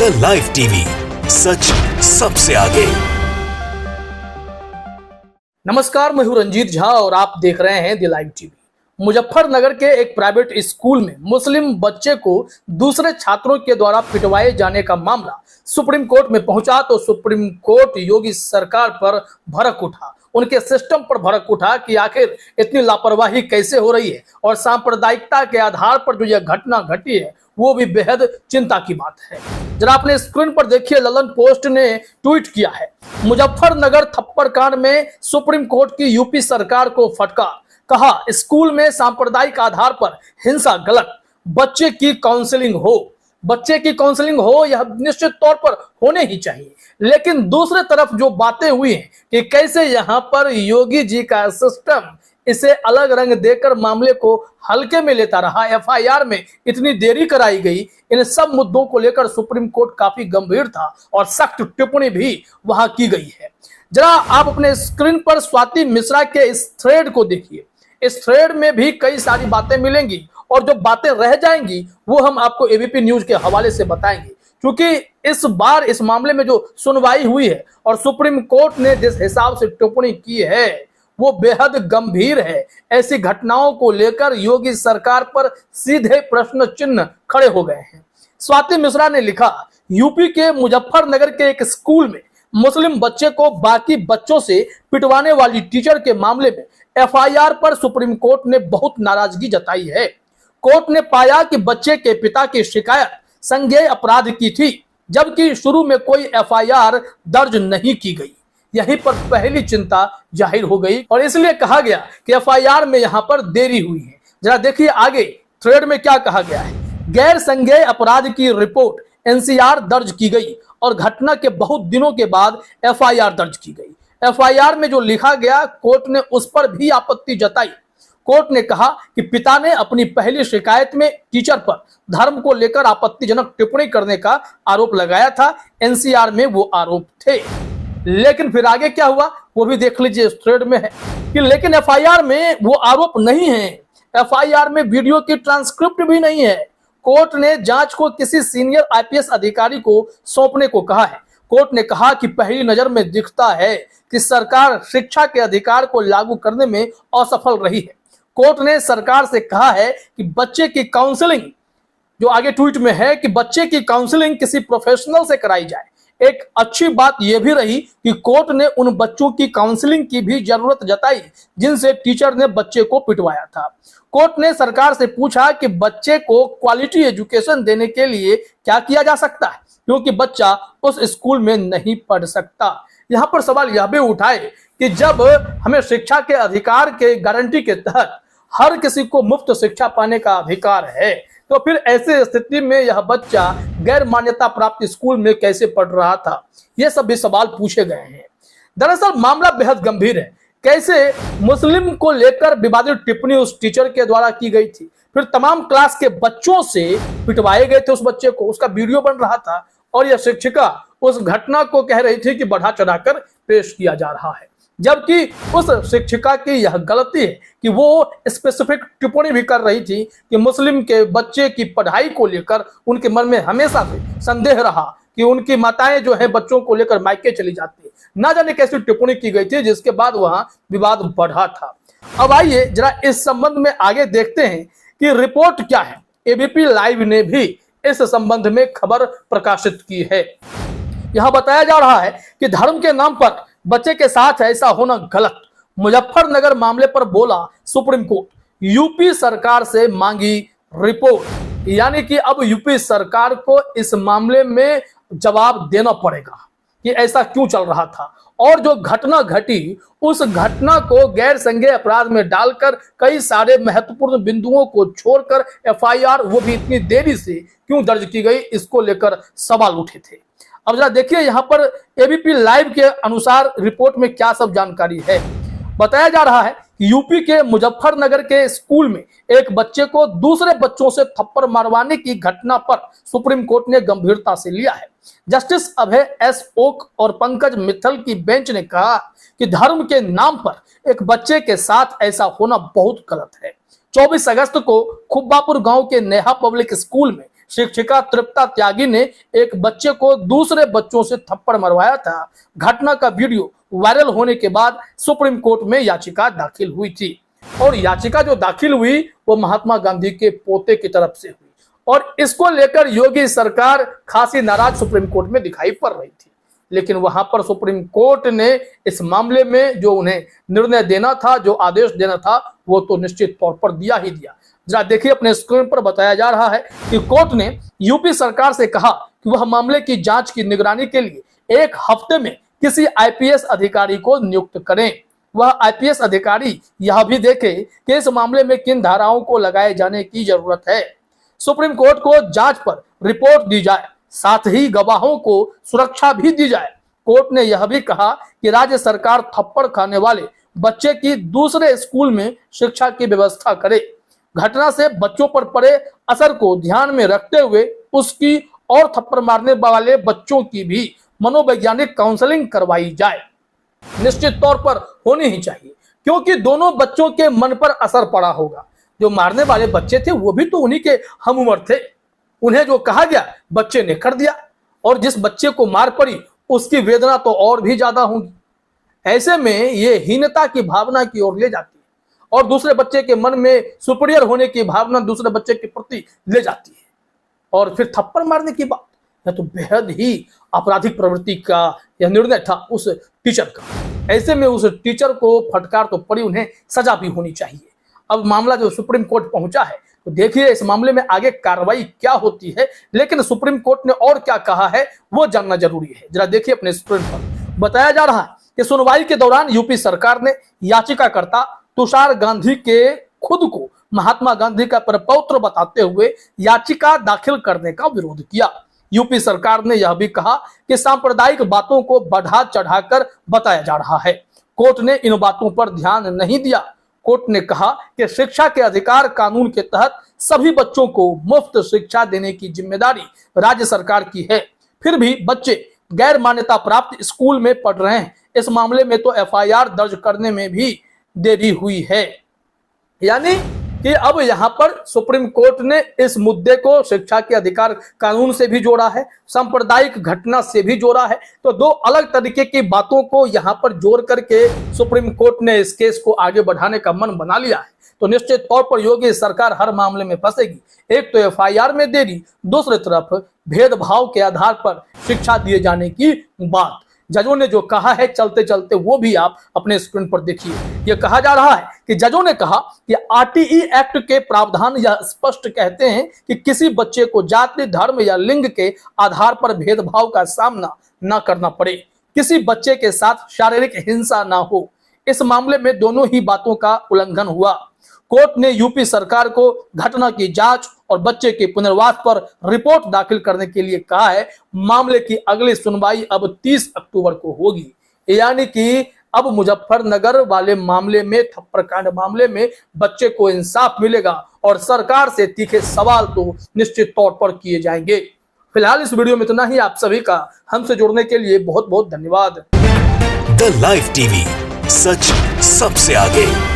The live TV, सच सबसे आगे। नमस्कार, मैं हूं रंजीत झा और आप देख रहे हैं द लाइव टीवी। मुजफ्फरनगर के एक प्राइवेट स्कूल में मुस्लिम बच्चे को दूसरे छात्रों के द्वारा पिटवाए जाने का मामला सुप्रीम कोर्ट में पहुंचा तो सुप्रीम कोर्ट योगी सरकार पर भड़क उठा, उनके सिस्टम पर भड़क उठा कि आखिर इतनी लापरवाही कैसे हो रही है और सांप्रदायिकता के आधार पर जो यह घटना घटी है वो भी बेहद चिंता की बात है। जरा अपने स्क्रीन पर देखिए, ललन पोस्ट ने ट्वीट किया है, मुजफ्फरनगर थप्पड़ कांड में सुप्रीम कोर्ट की यूपी सरकार को फटकार, कहा स्कूल में सांप्रदायिक आधार पर हिंसा गलत, बच्चे की काउंसलिंग हो यह निश्चित तौर पर होने ही चाहिए। लेकिन दूसरे तरफ जो बातें हुई हैं कि कैसे यहाँ पर योगी जी का सिस्टम इसे अलग रंग देकर मामले को हल्के में लेता रहा, एफआईआर में इतनी देरी कराई गई, इन सब मुद्दों को लेकर सुप्रीम कोर्ट काफी गंभीर था और सख्त टिप्पणी भी वहां की गई है। जरा आप अपने स्क्रीन पर स्वाति मिश्रा के इस थ्रेड को देखिए। इस थ्रेड में भी कई सारी बातें मिलेंगी और जो बातें रह जाएंगी वो हम आपको एबीपी न्यूज के हवाले से बताएंगे, क्योंकि इस बार इस मामले में जो सुनवाई हुई है और सुप्रीम कोर्ट ने जिस हिसाब से टिप्पणी की है वो बेहद गंभीर है। ऐसी घटनाओं को लेकर योगी सरकार पर सीधे प्रश्न चिन्ह खड़े हो गए हैं। स्वाति मिश्रा ने लिखा, यूपी के मुजफ्फरनगर के एक स्कूल में मुस्लिम बच्चे को बाकी बच्चों से पिटवाने वाली टीचर के मामले में एफआईआर पर सुप्रीम कोर्ट ने बहुत नाराजगी जताई है। कोर्ट ने पाया कि बच्चे के पिता की शिकायत संज्ञेय अपराध की थी, जबकि शुरू में कोई एफआईआर दर्ज नहीं की गई। यहीं पर पहली चिंता जाहिर हो गई और इसलिए कहा गया कि एफआईआर में यहां पर देरी हुई है। जरा देखिए आगे थ्रेड में क्या कहा गया है। गैर संज्ञेय अपराध की रिपोर्ट एनसीआर दर्ज की गई और घटना के बहुत दिनों के बाद एफआईआर दर्ज की गई। एफआईआर में जो लिखा गया कोर्ट ने उस पर भी आपत्ति जताई। कोर्ट ने कहा कि पिता ने अपनी पहली शिकायत में टीचर पर धर्म को लेकर आपत्तिजनक टिप्पणी करने का आरोप लगाया था। एनसीआर में वो आरोप थे, लेकिन फिर आगे क्या हुआ वो भी देख लीजिए। इस थ्रेड में है कि लेकिन एफआईआर में वो आरोप नहीं है, एफआईआर में वीडियो की ट्रांसक्रिप्ट भी नहीं है। कोर्ट ने जांच को किसी सीनियर आईपीएस अधिकारी को सौंपने को कहा है। कोर्ट ने कहा कि पहली नजर में दिखता है कि सरकार शिक्षा के अधिकार को लागू करने में असफल रही है। कोर्ट ने सरकार से कहा है कि बच्चे की काउंसलिंग, जो आगे ट्वीट में है कि बच्चे की काउंसलिंग किसी प्रोफेशनल से कराई जाए। एक अच्छी बात यह भी रही कि कोर्ट ने उन बच्चों की काउंसलिंग की भी जरूरत जताई जिनसे टीचर ने बच्चे को पिटवाया था। कोर्ट ने सरकार से पूछा कि बच्चे को क्वालिटी एजुकेशन देने के लिए क्या किया जा सकता है, क्योंकि बच्चा उस स्कूल में नहीं पढ़ सकता। यहाँ पर सवाल यह भी उठाए कि जब हमें शिक्षा के अधिकार के गारंटी के तहत हर किसी को मुफ्त शिक्षा पाने का अधिकार है, तो फिर ऐसे स्थिति में यह बच्चा गैर मान्यता प्राप्त स्कूल में कैसे पढ़ रहा था, ये सब भी सवाल पूछे गए हैं। दरअसल मामला बेहद गंभीर है। कैसे मुस्लिम को लेकर विवादित टिप्पणी उस टीचर के द्वारा की गई थी, फिर तमाम क्लास के बच्चों से पिटवाए गए थे उस बच्चे को, उसका वीडियो बन रहा था और यह शिक्षिका उस घटना को कह रही थी कि बढ़ा चढ़ाकर पेश किया जा रहा है, जबकि उस शिक्षिका की यह गलती है कि वो स्पेसिफिक टिप्पणी भी कर रही थी कि मुस्लिम के बच्चे की पढ़ाई को लेकर उनके मन में हमेशा से संदेह रहा कि उनकी माताएं जो है बच्चों को लेकर मायके चली जाती है। ना जाने कैसी टिप्पणी की गई थी जिसके बाद वहां विवाद बढ़ा था। अब आइए जरा इस संबंध में आगे देखते हैं कि रिपोर्ट क्या है। एबीपी लाइव ने भी इस संबंध में खबर प्रकाशित की है। यहां बताया जा रहा है कि धर्म के नाम पर बच्चे के साथ ऐसा होना गलत। मुजफ्फरनगर मामले पर बोला सुप्रीम कोर्ट, यूपी सरकार से मांगी रिपोर्ट। यानी कि अब यूपी सरकार को इस मामले में जवाब देना पड़ेगा कि ऐसा क्यों चल रहा था और जो घटना घटी उस घटना को गैर संज्ञेय अपराध में डालकर कई सारे महत्वपूर्ण बिंदुओं को छोड़कर एफआईआर वो भी इतनी देरी से क्यों दर्ज की गई, इसको लेकर सवाल उठे थे। अब जरा देखिए यहाँ पर एबीपी लाइव के अनुसार रिपोर्ट में क्या सब जानकारी है। बताया जा रहा है कि यूपी के मुजफ्फरनगर के स्कूल में एक बच्चे को दूसरे बच्चों से थप्पड़ मारवाने की घटना पर सुप्रीम कोर्ट ने गंभीरता से लिया है। जस्टिस अभय एस ओक और पंकज मित्तल की बेंच ने कहा कि धर्म के नाम पर एक बच्चे के साथ ऐसा होना बहुत गलत है। 24 अगस्त को खुब्बापुर गांव के नेहा पब्लिक स्कूल में शिक्षिका तृप्ता त्यागी ने एक बच्चे को दूसरे बच्चों से थप्पड़ मरवाया था। घटना का वीडियो वायरल होने के बाद सुप्रीम कोर्ट में याचिका दाखिल हुई थी और याचिका जो दाखिल हुई वो महात्मा गांधी के पोते की तरफ से हुई और इसको लेकर योगी सरकार खासी नाराज सुप्रीम कोर्ट में दिखाई पड़ रही थी। लेकिन वहां पर सुप्रीम कोर्ट ने इस मामले में जो उन्हें निर्णय देना था, जो आदेश देना था, वो तो निश्चित तौर पर दिया ही दिया। जरा देखिए, अपने स्क्रीन पर बताया जा रहा है कि कोर्ट ने यूपी सरकार से कहा कि वह मामले की जांच की निगरानी के लिए 1 हफ्ते में किसी आईपीएस अधिकारी को नियुक्त करें। वह आईपीएस अधिकारी यह भी देखे कि इस मामले में किन धाराओं को लगाए जाने की जरूरत है। सुप्रीम कोर्ट को जांच पर रिपोर्ट दी जाए, साथ ही गवाहों को सुरक्षा भी दी जाए। कोर्ट ने यह भी कहा कि राज्य सरकार थप्पड़ खाने वाले बच्चे की दूसरे स्कूल में शिक्षा की व्यवस्था करे। घटना से बच्चों पर पड़े असर को ध्यान में रखते हुए उसकी और थप्पड़ मारने वाले बच्चों की भी मनोवैज्ञानिक काउंसलिंग करवाई जाए। निश्चित तौर पर होनी ही चाहिए, क्योंकि दोनों बच्चों के मन पर असर पड़ा होगा। जो मारने वाले बच्चे थे वो भी तो उन्हीं के हम उम्र थे। उन्हें जो कहा गया बच्चे ने कर दिया और जिस बच्चे को मार पड़ी उसकी वेदना तो और भी ज्यादा होगी। ऐसे में ये हीनता की भावना की ओर ले जाती है और दूसरे बच्चे के मन में सुपीरियर होने की भावना दूसरे बच्चे के प्रति ले जाती है। और फिर थप्पड़ मारने की बात, यह तो बेहद ही आपराधिक प्रवृत्ति का यह निर्णय था उस टीचर का। ऐसे में उस टीचर को फटकार तो पड़ी, उन्हें सजा भी होनी चाहिए। अब मामला जो सुप्रीम कोर्ट पहुंचा है तो देखिए इस मामले में आगे कार्रवाई क्या होती है। लेकिन सुप्रीम कोर्ट ने और क्या कहा है वो जानना जरूरी है। जरा देखिए अपने स्क्रीन पर बताया जा रहा है कि सुनवाई के दौरान यूपी सरकार ने याचिकाकर्ता तुषार गांधी के खुद को महात्मा गांधी का प्रपौत्र बताते हुए याचिका दाखिल करने का विरोध किया। यूपी सरकार ने यह भी कहा कि सांप्रदायिक बातों को बढ़ा चढ़ाकर बताया जा रहा है। कोर्ट ने इन बातों पर ध्यान नहीं दिया। कोर्ट ने कहा कि शिक्षा के अधिकार कानून के तहत सभी बच्चों को मुफ्त शिक्षा देने की जिम्मेदारी राज्य सरकार की है। फिर भी बच्चे गैर मान्यता प्राप्त स्कूल में पढ़ रहे हैं। इस मामले में तो एफआईआर दर्ज करने में भी देरी हुई है। यानी कि अब यहाँ पर सुप्रीम कोर्ट ने इस मुद्दे को शिक्षा के अधिकार कानून से भी जोड़ा है, सांप्रदायिक घटना से भी जोड़ा है। तो दो अलग तरीके की बातों को यहाँ पर जोड़ करके सुप्रीम कोर्ट ने इस केस को आगे बढ़ाने का मन बना लिया है। तो निश्चित तौर पर योगी सरकार हर मामले में फंसेगी। एक तो एफआईआर में देरी, दूसरी तरफ भेदभाव के आधार पर शिक्षा दिए जाने की बात। जजों ने जो कहा है चलते चलते वो भी आप अपने स्क्रीन पर देखिए। यह कहा जा रहा है कि जजों ने कहा कि आरटीई एक्ट के प्रावधान यह स्पष्ट कहते हैं कि किसी बच्चे को जाति, धर्म या लिंग के आधार पर भेदभाव का सामना न करना पड़े, किसी बच्चे के साथ शारीरिक हिंसा ना हो। इस मामले में दोनों ही बातों का उल्लंघन हुआ। कोर्ट ने यूपी सरकार को घटना की जांच और बच्चे के पुनर्वास पर रिपोर्ट दाखिल करने के लिए कहा है। मामले की अगली सुनवाई अब 30 अक्टूबर को होगी। यानी कि अब मुजफ्फरनगर वाले मामले में, थप्पड़ कांड मामले में बच्चे को इंसाफ मिलेगा और सरकार से तीखे सवाल तो निश्चित तौर पर किए जाएंगे। फिलहाल इस वीडियो में इतना ही। आप सभी का हमसे जुड़ने के लिए बहुत बहुत धन्यवाद। द लाइव टीवी, सच सबसे आगे।